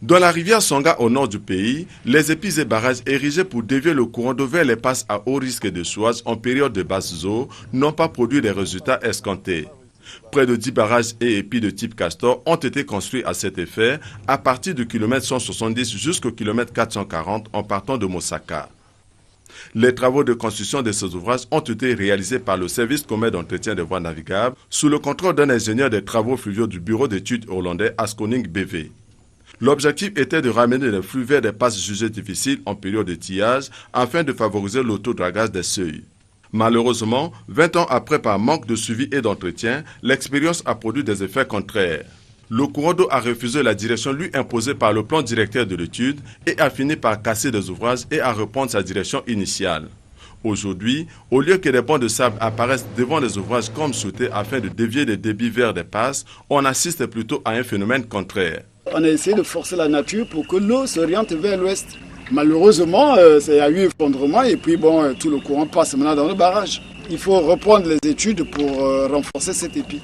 Dans la rivière Songa au nord du pays, les épices et barrages érigés pour dévier le courant d'eau vers les passes à haut risque de soise en période de basse eau n'ont pas produit les résultats escomptés. Près de 10 barrages et épis de type Castor ont été construits à cet effet à partir du kilomètre 170 jusqu'au kilomètre 440 en partant de Mosaka. Les travaux de construction de ces ouvrages ont été réalisés par le service commun d'entretien des voies navigables sous le contrôle d'un ingénieur des travaux fluviaux du bureau d'études hollandais Asconing BV. L'objectif était de ramener les flux vers des passes jugées difficiles en période de tillage afin de favoriser l'autodragage des seuils. Malheureusement, 20 ans après, par manque de suivi et d'entretien, l'expérience a produit des effets contraires. Le courant d'eau a refusé la direction lui imposée par le plan directeur de l'étude et a fini par casser des ouvrages et à reprendre sa direction initiale. Aujourd'hui, au lieu que des bancs de sable apparaissent devant les ouvrages comme souhaité afin de dévier les débits vers des passes, on assiste plutôt à un phénomène contraire. On a essayé de forcer la nature pour que l'eau s'oriente vers l'ouest. Malheureusement, il y a eu effondrement et puis tout le courant passe maintenant dans le barrage. Il faut reprendre les études pour renforcer cet épi.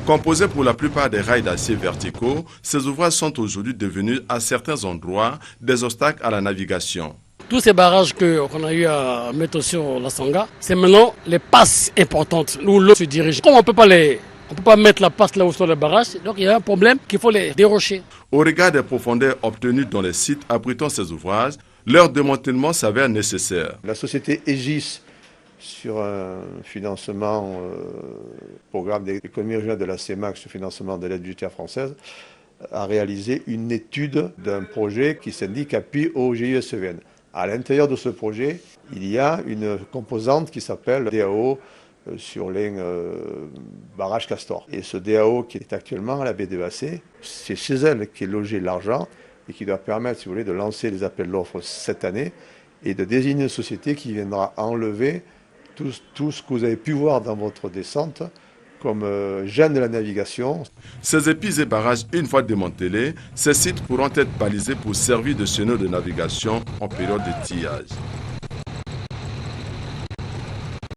Composés pour la plupart des rails d'acier verticaux, ces ouvrages sont aujourd'hui devenus à certains endroits des obstacles à la navigation. Tous ces barrages qu'on a eu à mettre sur la Songa, c'est maintenant les passes importantes où l'eau se dirige. Comme on ne peut pas mettre la passe là où sont les barrages, donc il y a un problème qu'il faut les dérocher. Au regard des profondeurs obtenues dans les sites abritant ces ouvrages, leur démantèlement s'avère nécessaire. La société Aegis, sur un financement, programme d'économie régionale de la CEMAC, sur financement de l'aide budgétaire française, a réalisé une étude d'un projet qui s'indique appui au GIECVN. À l'intérieur de ce projet, il y a une composante qui s'appelle DAO sur les barrages Castor. Et ce DAO qui est actuellement à la BDEAC, c'est chez elle qu'est logé l'argent et qui doit permettre, si vous voulez, de lancer les appels d'offres cette année et de désigner une société qui viendra enlever tout ce que vous avez pu voir dans votre descente comme gêne de la navigation. Ces épis et barrages, une fois démantelés, ces sites pourront être balisés pour servir de chenaux de navigation en période de tillage.